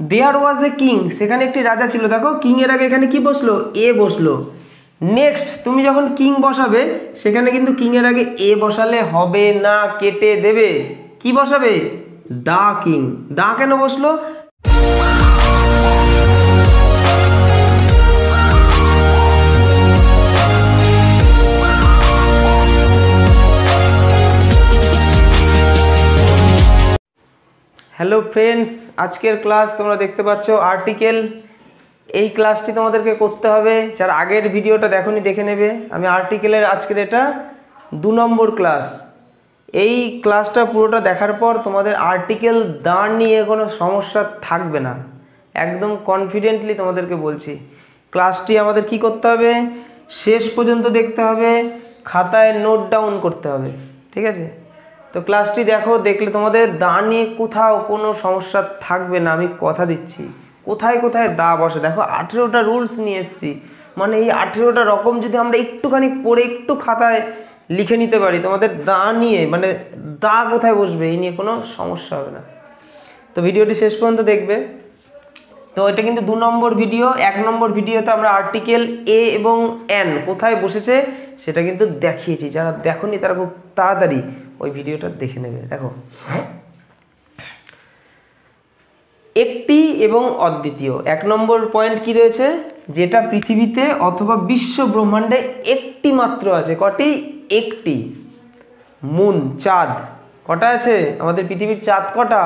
There was a king, সেখানে একটি রাজা ছিল। দেখো কিং এর আগে এখানে কি বসলো? এ বসলো। নেক্সট তুমি যখন কিং বসাবে সেখানে কিন্তু কিং এর আগে এ বসালে হবে না, কেটে দেবে। কি বসাবে? The king. দা কেন বসলো? হ্যালো ফ্রেন্ডস, আজকের ক্লাস তোমরা দেখতে পাচ্ছ আর্টিকেল। এই ক্লাসটি তোমাদেরকে করতে হবে, যারা আগের ভিডিওটা দেখোনি দেখে নেবে। আমি আর্টিকেলের আজকের এটা 2 নম্বর ক্লাস। এই ক্লাসটা পুরোটা দেখার পর তোমাদের আর্টিকেল দা নিয়ে কোনো সমস্যা থাকবে না, একদম কনফিডেন্টলি তোমাদেরকে বলছি। ক্লাসটি আমাদের কি করতে হবে? শেষ পর্যন্ত দেখতে হবে, খাতায় নোট ডাউন করতে হবে, ঠিক আছে? তো ক্লাসটি দেখো, দেখলে তোমাদের দা নিয়ে কোথাও কোনো সমস্যা থাকবে না, আমি কথা দিচ্ছি। কোথায় কোথায় দা বসে দেখো, 18টা রুলস নিয়ে এসেছি। মানে এই 18টা রকম যদি আমরা একটুখানি পড়ে একটু খাতায় লিখে নিতে পারি, তোমাদের দা নিয়ে মানে দা কোথায় বসবে এই নিয়ে কোনো সমস্যা হবে না। তো ভিডিওটি শেষ পর্যন্ত দেখবে। তো এটা কিন্তু 2 নম্বর ভিডিও। 1 নম্বর ভিডিওতে আমরা আর্টিকেল এ এবং এন কোথায় বসেছে সেটা কিন্তু দেখিয়েছি। যারা দেখোনি তারা খুব তাড়াতাড়ি ওই ভিডিওটা দেখে নেবে। দেখো, একটি এবং অদ্বিতীয়। 1 নম্বর পয়েন্ট কি রয়েছে? যেটা পৃথিবীতে অথবা বিশ্ব ব্রহ্মাণ্ডে একটি মাত্র আছে। কটি? একটি। মুন, চাঁদ। কটা আছে আমাদের পৃথিবীর? চাঁদ কটা?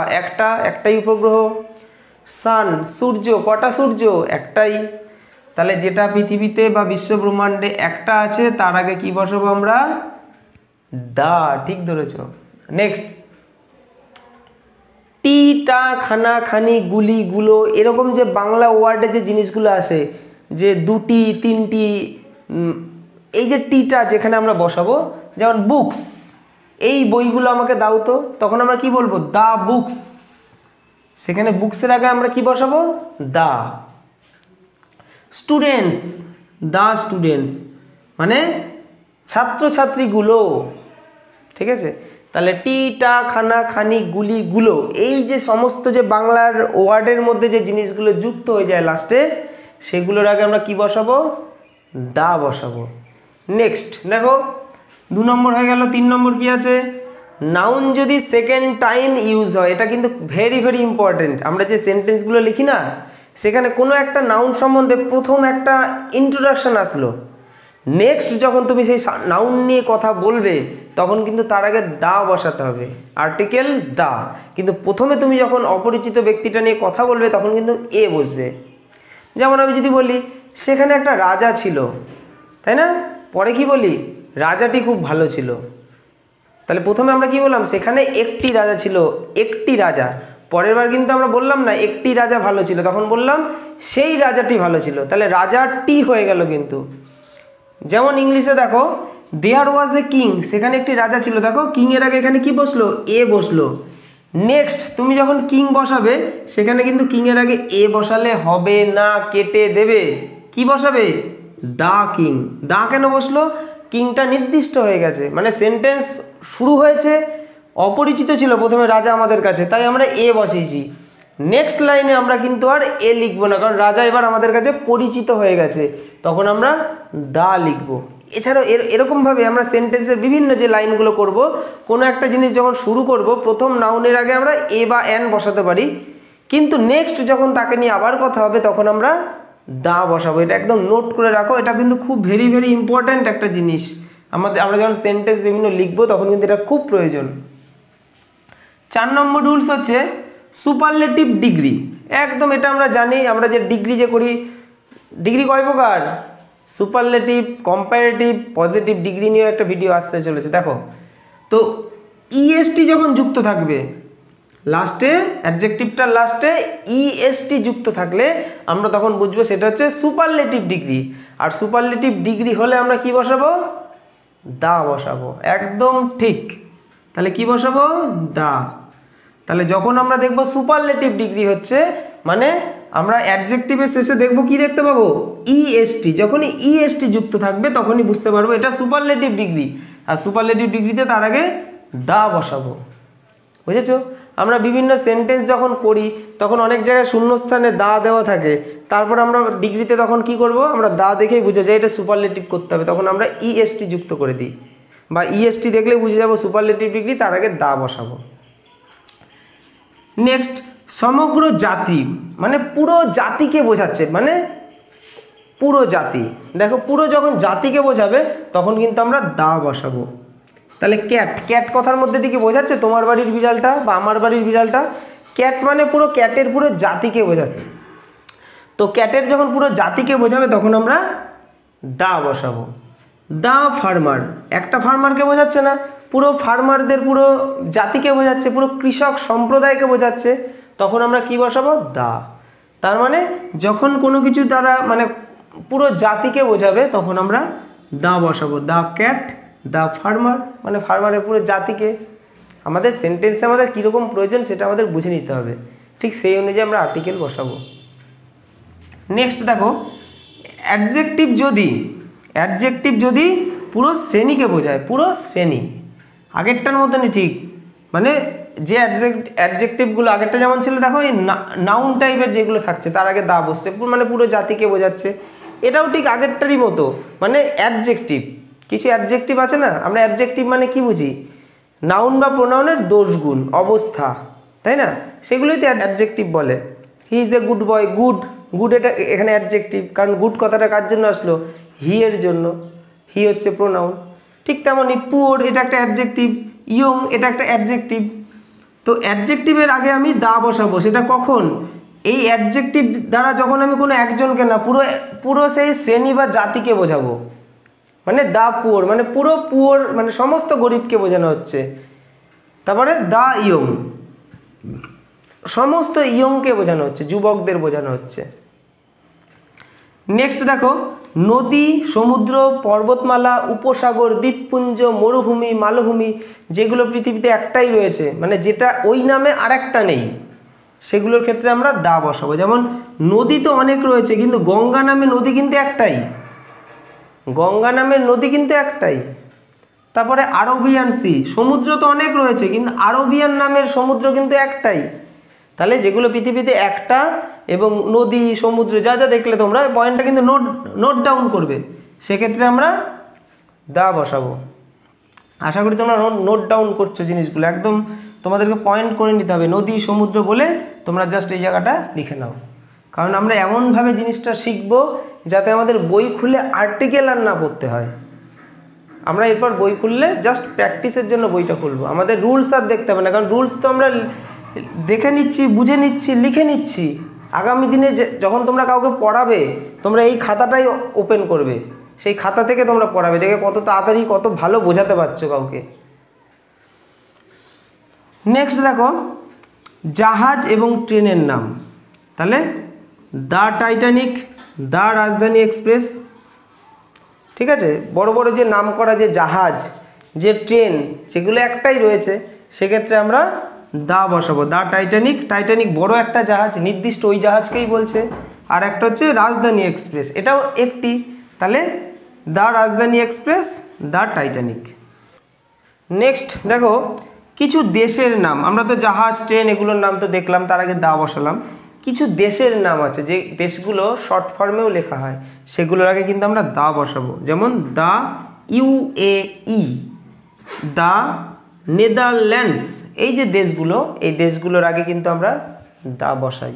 একটাই উপগ্রহ। সান, সূর্য। কটা সূর্য? একটাই। তাহলে যেটা পৃথিবীতে বা বিশ্ব ব্রহ্মাণ্ডে একটা আছে তার আগে কি বসাবো আমরা? দা। ঠিক ধরেছ। নেক্সট, টি, টা, খানা, খানি, গুলি, গুলো, এরকম যে বাংলা ওয়ার্ডে যে জিনিসগুলো আসে, যে দুটি, তিনটি, এই যে টিটা যেখানে আমরা বসাবো, যেমন বুকস, এই বইগুলো আমাকে দাও তো, তখন আমরা কি বলবো? দা বুকস। সেখানে বুকসের আগে আমরা কি বসাবো? দা। স্টুডেন্টস, দা স্টুডেন্টস, মানে ছাত্রছাত্রীগুলো, ঠিক আছে? তাহলে টি, টা, খানা, খানি, গুলি, গুলো, এই যে সমস্ত যে বাংলার ওয়ার্ডের মধ্যে যে জিনিসগুলো যুক্ত হয়ে যায় লাস্টে, সেগুলোর আগে আমরা কি বসাবো? দা বসাবো। নেক্সট দেখো, 2 নম্বর হয়ে গেল। 3 নম্বর কি আছে? নাউন যদি সেকেন্ড টাইম ইউজ হয়, এটা কিন্তু ভেরি ভেরি ইম্পর্টেন্ট। আমরা যে সেন্টেন্সগুলো লিখি না, সেখানে কোনো একটা নাউন সম্বন্ধে প্রথম একটা ইন্ট্রোডাকশন আসলো, নেক্সট যখন তুমি সেই নাউন নিয়ে কথা বলবে তখন কিন্তু তার আগে দা বসাতে হবে, আর্টিকেল দা। কিন্তু প্রথমে তুমি যখন অপরিচিত ব্যক্তিটা নিয়ে কথা বলবে তখন কিন্তু এ বসবে। যেমন আমি যদি বলি সেখানে একটা রাজা ছিল, তাই না? পরে কি বলি? রাজাটি খুব ভালো ছিল। তাহলে প্রথমে আমরা কি বললাম? সেখানে একটি রাজা ছিল, একটি রাজা। পরের বার কিন্তু আমরা বললাম না একটি রাজা ভালো ছিল, তখন বললাম সেই রাজাটি ভালো ছিল। তাহলে রাজাটি হয়ে গেল কিন্তু। যেমন ইংলিশে দেখো, দেয়ার ওয়াজ এ কিং, সেখানে একটি রাজা ছিল। দেখো কিং এর আগে এখানে কি বসলো? এ বসলো। নেক্সট তুমি যখন কিং বসাবে সেখানে কিন্তু কিং এর আগে এ বসালে হবে না, কেটে দেবে। কি বসাবে? The king. দা কেন বসলো? কিংটা নির্দিষ্ট হয়ে গেছে, মানে সেন্টেন্স শুরু হয়েছে, অপরিচিত ছিল প্রথমে রাজা আমাদের কাছে, তাই আমরা এ বসিয়েছি। নেক্সট লাইনে আমরা কিন্তু আর এ লিখবো না, কারণ রাজা এবার আমাদের কাছে পরিচিত হয়ে গেছে, তখন আমরা দা লিখবো। এছাড়াও এরকমভাবে আমরা সেন্টেন্সের বিভিন্ন যে লাইনগুলো করব, কোনো একটা জিনিস যখন শুরু করব, প্রথম নাউনের আগে আমরা এ বা এন বসাতে পারি, কিন্তু নেক্সট যখন তাকে নিয়ে আবার কথা হবে তখন আমরা দা বসাবো। এটা একদম নোট করে রাখো, এটা কিন্তু খুব ভেরি ভেরি ইম্পর্ট্যান্ট একটা জিনিস। আমরা যখন সেন্টেন্স বিভিন্ন লিখবো তখন কিন্তু এটা খুব প্রয়োজন। 4 নম্বর রুলস হচ্ছে সুপারলেটিভ ডিগ্রি। একদম এটা আমরা জানি, আমরা যে ডিগ্রি যে করি, ডিগ্রি কয় প্রকার? সুপারলেটিভ, কম্পারেটিভ, পজিটিভ ডিগ্রি নিয়ে একটা ভিডিও আসতে চলেছে। দেখো, তো ইএসটি যখন যুক্ত থাকবে লাস্টে, অ্যাডজেক্টিভটার লাস্টে ইএসটি যুক্ত থাকলে আমরা তখন বুঝবো সেটা হচ্ছে সুপারলেটিভ ডিগ্রি। আর সুপারলেটিভ ডিগ্রি হলে আমরা কি বসাবো? দা বসাবো। একদম ঠিক। তাহলে কি বসাবো? দা। তাহলে যখন আমরা দেখবো সুপারলেটিভ ডিগ্রি হচ্ছে, মানে আমরা অ্যাডজেক্টিভের শেষে দেখবো কি দেখতে পাবো? ইএসটি। যখনই ইএসটি যুক্ত থাকবে তখনই বুঝতে পারবো এটা সুপারলেটিভ ডিগ্রি। আর সুপারলেটিভ ডিগ্রিতে তার আগে দা বসাবো। বুঝেছো? আমরা বিভিন্ন সেন্টেন্স যখন করি তখন অনেক জায়গায় শূন্যস্থানে দা দেওয়া থাকে, তারপর আমরা ডিগ্রিতে তখন কি করব, আমরা দা দেখেই বুঝে যাই এটা সুপারলেটিভ করতে হবে, তখন আমরা ইএসটি যুক্ত করে দিই, বা ইএসটি দেখলে বুঝে যাব সুপারলেটিভ ডিগ্রি, তার আগে দা বসাবো। নেক্সট, সমগ্র জাতি মানে পুরো জাতিকে বোঝাচ্ছে, মানে পুরো জাতি, দেখো পুরো যখন জাতিকে বোঝাবে তখন কিন্তু আমরা দা বসাবো। তাহলে ক্যাট, ক্যাট কথার মধ্যে দিকে বোঝাচ্ছে তোমার বাড়ির বিড়ালটা বা আমার বাড়ির বিড়ালটা, ক্যাট মানে পুরো ক্যাটের পুরো জাতিকে বোঝাচ্ছে। তো ক্যাটের যখন পুরো জাতিকে বোঝাবে তখন আমরা দা বসাবো। দা ফার্মার, একটা ফার্মারকে বোঝাচ্ছে না, পুরো ফার্মারদের পুরো জাতিকে বোঝাচ্ছে, পুরো কৃষক সম্প্রদায়কে বোঝাচ্ছে, তখন আমরা কি বসাবো, দা। তার মানে যখন কোনো কিছু দ্বারা মানে পুরো জাতিকে বোঝাবে তখন আমরা দা বসাবো। দা ক্যাট, দা ফার্মার মানে ফার্মারের পুরো জাতিকে। আমাদের সেন্টেন্সে আমাদের কীরকম প্রয়োজন সেটা আমাদের বুঝে নিতে হবে, ঠিক সেই অনুযায়ী আমরা আর্টিকেল বসাবো। নেক্সট দেখো, অ্যাডজেক্টিভ যদি পুরো শ্রেণীকে বোঝায়, পুরো শ্রেণী, আগেরটার মতনই ঠিক, মানে যে অ্যাডজেক্টিভগুলো আগেরটা যেমন ছিল দেখো এই নাউন টাইপের যেগুলো থাকছে তার আগে দা বসছে, মানে পুরো জাতিকে বোঝাচ্ছে, এটাও ঠিক আগেরটারই মতো, মানে অ্যাডজেক্টিভ। কিছু অ্যাডজেক্টিভ আছে না, আমরা অ্যাডজেক্টিভ মানে কি বুঝি, নাউন বা প্রোনাউনের দোষ গুণ অবস্থা, তাই না, সেগুলোই তো অ্যাডজেক্টিভ বলে। He is a good boy, good এটা এখানে অ্যাডজেক্টিভ, কারণ গুড কথাটা কার জন্য আসলো, হি এর জন্য, হি হচ্ছে প্রোনাউন। ঠিক তেমনই পুওর এটা একটা অ্যাডজেক্টিভ, ইয়ং এটা একটা অ্যাডজেক্টিভ। তো অ্যাডজেক্টিভের আগে আমি দা বসাবো, সেটা কখন, এই অ্যাডজেক্টিভ দ্বারা যখন আমি কোনো একজনকে না পুরো সেই শ্রেণী বা জাতিকে বোঝাবো, মানে দা পুওর মানে পুরো পুওর মানে সমস্ত গরিবকে বোঝানো হচ্ছে। তারপরে দা ইয়ং, সমস্ত ইয়ংকে বোঝানো হচ্ছে, যুবকদের বোঝানো হচ্ছে। নেক্সট দেখো, নদী, সমুদ্র, পর্বতমালা, উপসাগর, দ্বীপপুঞ্জ, মরুভূমি, মালভূমি, যেগুলো পৃথিবীতে একটাই রয়েছে, মানে যেটা ওই নামে আরেকটা নেই, সেগুলোর ক্ষেত্রে আমরা দা বসাবো। যেমন নদী তো অনেক রয়েছে, কিন্তু গঙ্গা নামে নদী কিন্তু একটাই, গঙ্গা নামের নদী কিন্তু একটাই। তারপরে আরবিয়ান সি, সমুদ্র তো অনেক রয়েছে কিন্তু আরবিয়ান নামের সমুদ্র কিন্তু একটাই। তাহলে যেগুলো পৃথিবীতে একটা এবং নদী, সমুদ্র যা যা দেখলে তোমরা পয়েন্টটা কিন্তু নোট ডাউন করবে, সেক্ষেত্রে আমরা দা বসাবো। আশা করি তোমরা নোট ডাউন করছো জিনিসগুলো, একদম তোমাদেরকে পয়েন্ট করে নিতে হবে, নদী, সমুদ্র বলে তোমরা জাস্ট এই জায়গাটা লিখে নাও, কারণ আমরা এমনভাবে জিনিসটা শিখবো যাতে আমাদের বই খুলে আর্টিকেল আর না পড়তে হয়। আমরা এরপর বই খুললে জাস্ট প্র্যাকটিসের জন্য বইটা খুলবো, আমাদের রুলস আর দেখতে হবে না, কারণ রুলস তো আমরা দেখে নিচ্ছি, বুঝে নিচ্ছি, লিখে নিচ্ছি। আগামী দিনে যখন তোমরা কাউকে পড়াবে তোমরা এই খাতাটাই ওপেন করবে, সেই খাতা থেকে তোমরা পড়াবে, দেখে কত তাড়াতাড়ি কত ভালো বোঝাতে পারছো কাউকে। নেক্সট দেখো, জাহাজ এবং ট্রেনের নাম, তাহলে দ্য টাইটানিক, দ্য রাজধানী এক্সপ্রেস, ঠিক আছে, বড় বড় যে নাম করা যে জাহাজ, যে ট্রেন, যেগুলো একটাই রয়েছে, সেক্ষেত্রে আমরা দা বসাবো। দা টাইটানিক, টাইটানিক বড় একটা জাহাজ, নির্দিষ্ট ওই জাহাজকেই বলছে, আর একটা হচ্ছে রাজধানী এক্সপ্রেস, এটাও একটি, তাহলে দা রাজধানী এক্সপ্রেস, দা টাইটানিক। নেক্সট দেখো, কিছু দেশের নাম, আমরা তো জাহাজ, ট্রেন এগুলোর নাম তো দেখলাম, তার আগে দা বসালাম। কিছু দেশের নাম আছে যে দেশগুলো শর্ট ফর্মেও লেখা হয়, সেগুলোর আগে কিন্তু আমরা দা বসাবো। যেমন দা UAE, দা নেদারল্যান্ডস, এই যে দেশগুলো, এই দেশগুলোর আগে কিন্তু আমরা দা বসাই,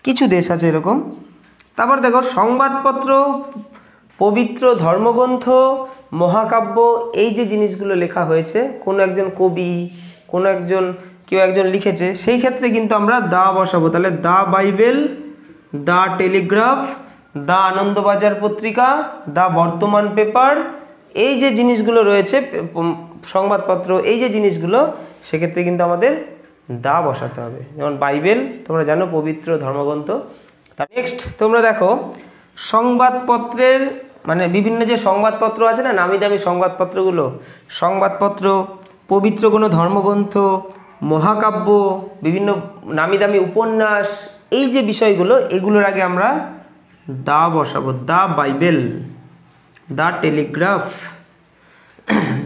কিছু দেশ আছে এরকম। তারপর দেখো, সংবাদপত্র, পবিত্র ধর্মগ্রন্থ, মহাকাব্য, এই যে জিনিসগুলো লেখা হয়েছে, কোনো একজন কবি, কোনো কেউ একজন লিখেছে, সেই ক্ষেত্রে কিন্তু আমরা দা বসাবো। তাহলে দা বাইবেল, দা টেলিগ্রাফ, দা আনন্দবাজার পত্রিকা, দা বর্তমান পেপার, এই যে জিনিসগুলো রয়েছে সংবাদপত্র, এই যে জিনিসগুলো, সেক্ষেত্রে কিন্তু আমাদের দা বসাতে হবে। যেমন বাইবেল তোমরা জানো পবিত্র ধর্মগ্রন্থ। নেক্সট তোমরা দেখো, সংবাদপত্রের মানে বিভিন্ন যে সংবাদপত্র আছে না, নামি দামি সংবাদপত্রগুলো, সংবাদপত্র, পবিত্র কোনো ধর্মগ্রন্থ, মহাকাব্য, বিভিন্ন নামি দামি উপন্যাস, এই যে বিষয়গুলো, এগুলোর আগে আমরা দা বসাবো। দা বাইবেল, দা টেলিগ্রাফ,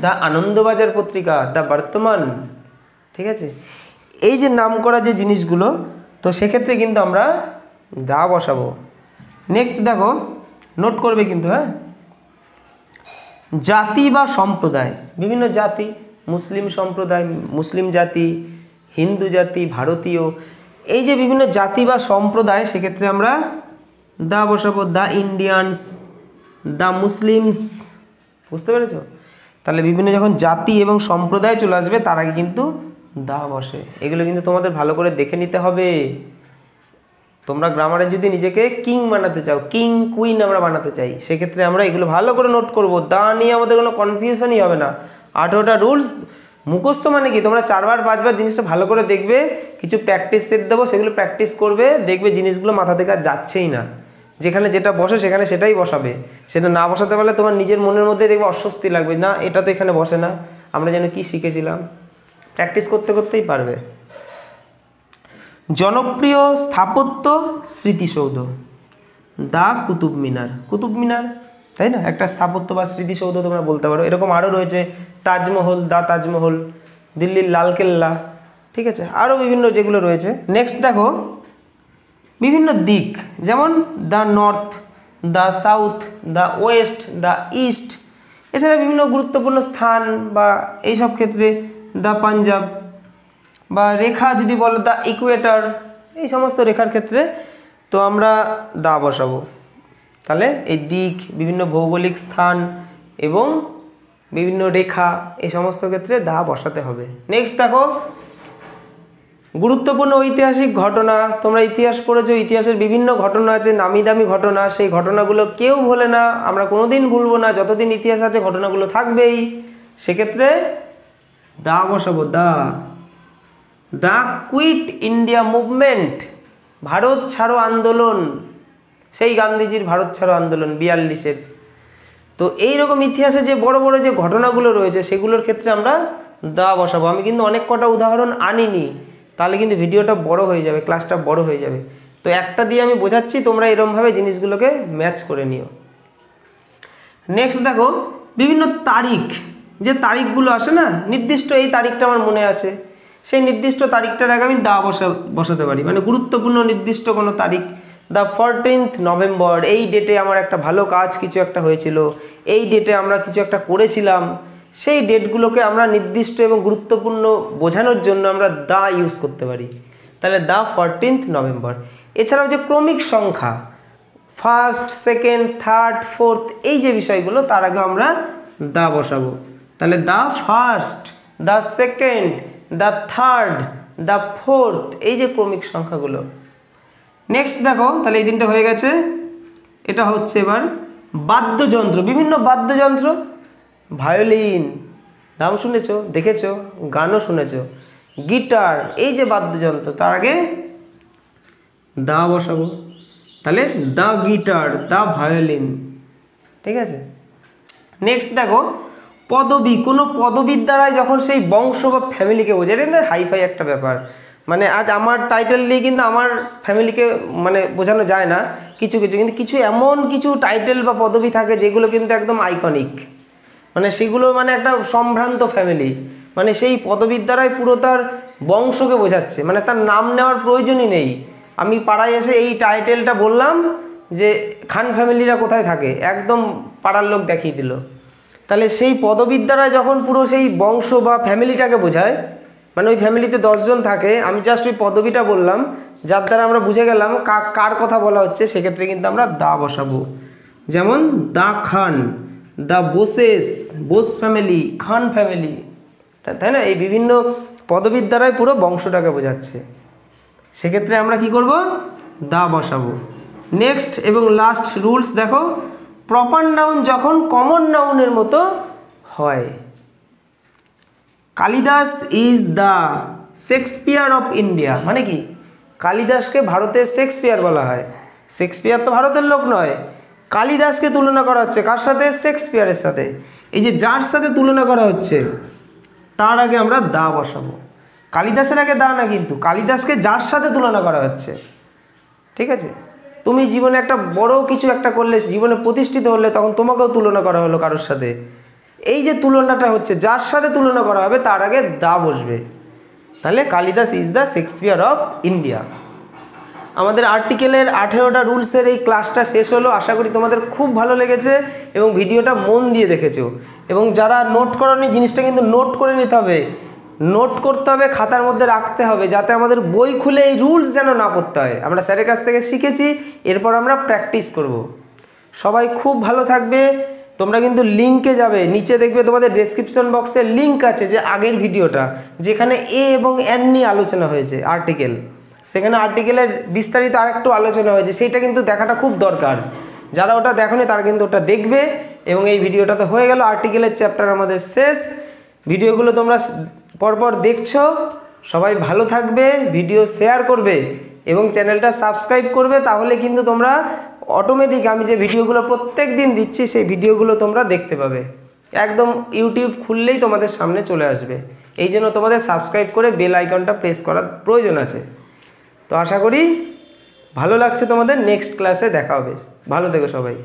দা আনন্দবাজার পত্রিকা, দা বর্তমান, ঠিক আছে, এই যে নাম করা যে জিনিসগুলো, তো সেক্ষেত্রে কিন্তু আমরা দা বসাবো। নেক্সট দেখো, নোট করবে কিন্তু, হ্যাঁ, জাতি বা সম্প্রদায়, বিভিন্ন জাতি, মুসলিম সম্প্রদায়, মুসলিম জাতি, হিন্দু জাতি, ভারতীয়, এই যে বিভিন্ন জাতি বা সম্প্রদায়, সেক্ষেত্রে আমরা দা বসাবো। দ্য ইন্ডিয়ানস, দ্য মুসলিমস, বুঝতে পেরেছ? তাহলে বিভিন্ন যখন জাতি এবং সম্প্রদায় চলে আসবে তার আগে কিন্তু দা বসে। এগুলো কিন্তু তোমাদের ভালো করে দেখে নিতে হবে। তোমরা গ্রামারে যদি নিজেকে কিং বানাতে চাও, কিং কুইন আমরা বানাতে চাই, সেক্ষেত্রে আমরা এগুলো ভালো করে নোট করব। দা নিয়ে আমাদের কোনো কনফিউশনই হবে না। 18টা রুলস মুখস্থ মানে কি, তোমরা 4বার 5বার জিনিসটা ভালো করে দেখবে, কিছু প্র্যাকটিস সেট দেবো, সেগুলো প্র্যাকটিস করবে, দেখবে জিনিসগুলো মাথা থেকে আর যাচ্ছেই না। যেখানে যেটা বসে সেখানে সেটাই বসাবে। সেটা না বসাতে পারলে তোমার নিজের মনের মধ্যে দেখবে অস্বস্তি লাগবে, না এটা তো এখানে বসে না, আমরা যেন কি শিখেছিলাম। প্র্যাকটিস করতে করতেই পারবে। জনপ্রিয় স্থাপত্য স্মৃতিসৌধ, দা কুতুব মিনার। কুতুব মিনার, তাই না, একটা স্থাপত্য বা স্মৃতিসৌধ তোমরা বলতে পারো। এরকম আরও রয়েছে, তাজমহল, দা তাজমহল, দিল্লির লালকেল্লা, ঠিক আছে, আরও বিভিন্ন যেগুলো রয়েছে। নেক্সট দেখো, বিভিন্ন দিক, যেমন the north, the south, the West, the east. এছাড়া বিভিন্ন গুরুত্বপূর্ণ স্থান বা এইসব ক্ষেত্রে দ্য পাঞ্জাব, বা রেখা যদি বলো দ্য ইকুয়েটর, এই সমস্ত রেখার ক্ষেত্রে তো আমরা দা বসাবো। তাহলে এই দিক, বিভিন্ন ভৌগোলিক স্থান এবং বিভিন্ন রেখা, এই সমস্ত ক্ষেত্রে দা বসাতে হবে। নেক্সট দেখো, গুরুত্বপূর্ণ ঐতিহাসিক ঘটনা। তোমরা ইতিহাস পড়েছো, ইতিহাসের বিভিন্ন ঘটনা আছে, নামি দামি ঘটনা, সেই ঘটনাগুলো কেউ ভোলে না, আমরা কোনোদিন ভুলবো না, যতদিন ইতিহাস আছে ঘটনাগুলো থাকবেই। সেক্ষেত্রে দা বসাবো। The the quit India movement, Bharat ছাড়ো আন্দোলন, সেই গান্ধীজির ভারত ছাড়ো আন্দোলন 42-এর। তো এইরকম ইতিহাসে যে বড় বড় যে ঘটনাগুলো রয়েছে সেগুলোর ক্ষেত্রে আমরা দা বসাবো। আমি কিন্তু অনেক কটা উদাহরণ আনিনি, তাহলে কিন্তু ভিডিওটা বড় হয়ে যাবে, ক্লাসটা বড় হয়ে যাবে। তো একটা দিয়ে আমি বোঝাচ্ছি, তোমরা এরকমভাবে জিনিসগুলোকে ম্যাচ করে নিও। নেক্সট দেখো, বিভিন্ন তারিখ, যে তারিখগুলো আসে না, নির্দিষ্ট এই তারিখটা আমার মনে আছে, সেই নির্দিষ্ট তারিখটার আগে আমি দা বসাতে পারি, মানে গুরুত্বপূর্ণ নির্দিষ্ট কোনো তারিখ। দ্য 14th নভেম্বর, এই ডেটে আমার একটা ভালো কাজ কিছু একটা হয়েছিল, এই ডেটে আমরা কিছু একটা করেছিলাম, সেই ডেটগুলোকে আমরা নির্দিষ্ট এবং গুরুত্বপূর্ণ বোঝানোর জন্য আমরা দা ইউজ করতে পারি। তাহলে দ্য 14th নভেম্বর। এছাড়াও যে ক্রমিক সংখ্যা, ফার্স্ট, সেকেন্ড, থার্ড, ফোর্থ, এই যে বিষয়গুলো, তার আগে আমরা দা বসাবো। তাহলে the first, the second, the third, the fourth, এই যে ক্রমিক সংখ্যাগুলো। নেক্সট দেখো, তাহলে এই দিনটা হয়ে গেছে। এটা হচ্ছে এবার বাদ্যযন্ত্র, বিভিন্ন বাদ্যযন্ত্র, ভায়োলিন, নাম শুনেছো, দেখেছো, গানও শুনেছো, গিটার, এই যে বাদ্যযন্ত্র, তার আগে দা বসাবো। তাহলে দ্য গিটার, দ্য ভায়োলিন, ঠিক আছে। নেক্সট দেখো, পদবী, কোনো পদবীর দ্বারাই যখন সেই বংশ বা ফ্যামিলিকে বোঝায়, এটা কিন্তু হাইফাই একটা ব্যাপার। মানে আজ আমার টাইটেল দিয়ে কিন্তু আমার ফ্যামিলিকে মানে বোঝানো যায় না, কিছু কিছু, কিন্তু কিছু এমন কিছু টাইটেল বা পদবী থাকে যেগুলো কিন্তু একদম আইকনিক, মানে সেগুলো মানে একটা সম্ভ্রান্ত ফ্যামিলি, মানে সেই পদবীর দ্বারাই পুরো তার বংশকে বোঝাচ্ছে, মানে তার নাম নেওয়ার প্রয়োজনই নেই। আমি পাড়ায় এসে এই টাইটেলটা বললাম যে খান ফ্যামিলিরা কোথায় থাকে, একদম পাড়ার লোক দেখিয়ে দিল। তাহলে সেই পদবীর দ্বারা যখন পুরো সেই বংশ বা ফ্যামিলিটাকে বোঝায়, মানে ওই ফ্যামিলিতে 10 জন থাকে, আমি জাস্ট ওই পদবীটা বললাম, যার দ্বারা আমরা বুঝে গেলাম কার কথা বলা হচ্ছে, সেক্ষেত্রে কিন্তু আমরা দা বসাবো। যেমন দা খান, দা বোসেস, বোস ফ্যামিলি, খান ফ্যামিলি, তাই না, এই বিভিন্ন পদবীর দ্বারাই পুরো বংশটাকে বোঝাচ্ছে, সেক্ষেত্রে আমরা কি করব, দা বসাবো। নেক্সট এবং লাস্ট রুলস দেখো, প্রপার নাউন যখন কমন নাউনের মতো হয়। Kalidas is the Shakespeare of India, মানে কি, কালিদাসকে ভারতের শেক্সপিয়ার বলা হয়। শেক্সপিয়ার তো ভারতের লোক নয়, কালিদাসকে তুলনা করা হচ্ছে কার সাথে, শেক্সপিয়ারের সাথে। এই যে যার সাথে তুলনা করা হচ্ছে তার আগে আমরা দা বসাবো। কালিদাসের আগে দা না, কিন্তু কালিদাসকে যার সাথে তুলনা করা হচ্ছে, ঠিক আছে। তুমি জীবনে একটা বড় কিছু একটা করলে, জীবনে প্রতিষ্ঠিত হলে, তখন তোমাকেও তুলনা করা হলো কারোর সাথে। এই যে তুলনাটা হচ্ছে, যার সাথে তুলনা করা হবে তার আগে দা বসবে। তাহলে Kalidas is the Shakespeare of India. আমাদের আর্টিকেলের 18টা রুলসের এই ক্লাসটা শেষ হলো। আশা করি তোমাদের খুব ভালো লেগেছে এবং ভিডিওটা মন দিয়ে দেখেছো। এবং যারা নোট করোনি, জিনিসটা কিন্তু নোট করে নিতে হবে, নোট করতে হবে, খাতার মধ্যে রাখতে হবে, যাতে আমাদের বই খুলে এই রুলস যেন না পড়তে হয়। আমরা স্যারের কাছ থেকে শিখেছি, এরপর আমরা প্র্যাকটিস করব। সবাই খুব ভালো থাকবে। তোমরা কিন্তু লিঙ্কে যাবে, নিচে দেখবে তোমাদের ডেসক্রিপশন বক্সে লিঙ্ক আছে যে আগের ভিডিওটা, যেখানে এ এবং এন নিয়ে আলোচনা হয়েছে আর্টিকেল, সেখানে আর্টিকেলের বিস্তারিত আরেকটু আলোচনা হয়েছে, সেইটা কিন্তু দেখাটা খুব দরকার। যারা ওটা দেখোনি তারা কিন্তু ওটা দেখবে। এবং এই ভিডিওটা তো হয়ে গেল, আর্টিকেলের চ্যাপ্টার আমাদের শেষ। ভিডিওগুলো তোমরা পরপর দেখছো। সবাই ভালো থাকবে, ভিডিও শেয়ার করবে এবং চ্যানেলটা সাবস্ক্রাইব করবে, তাহলে কিন্তু তোমরা অটোমেটিক আমি যে ভিডিওগুলো প্রত্যেক দিন দিচ্ছি সেই ভিডিওগুলো তোমরা দেখতে পাবে। একদম ইউটিউব খুললেই তোমাদের সামনে চলে আসবে। এই জন্য তোমাদের সাবস্ক্রাইব করে বেল আইকনটা প্রেস করার প্রয়োজন আছে। তো আশা করি ভালো লাগছে তোমাদের। নেক্সট ক্লাসে দেখা হবে। ভালো থেকো সবাই।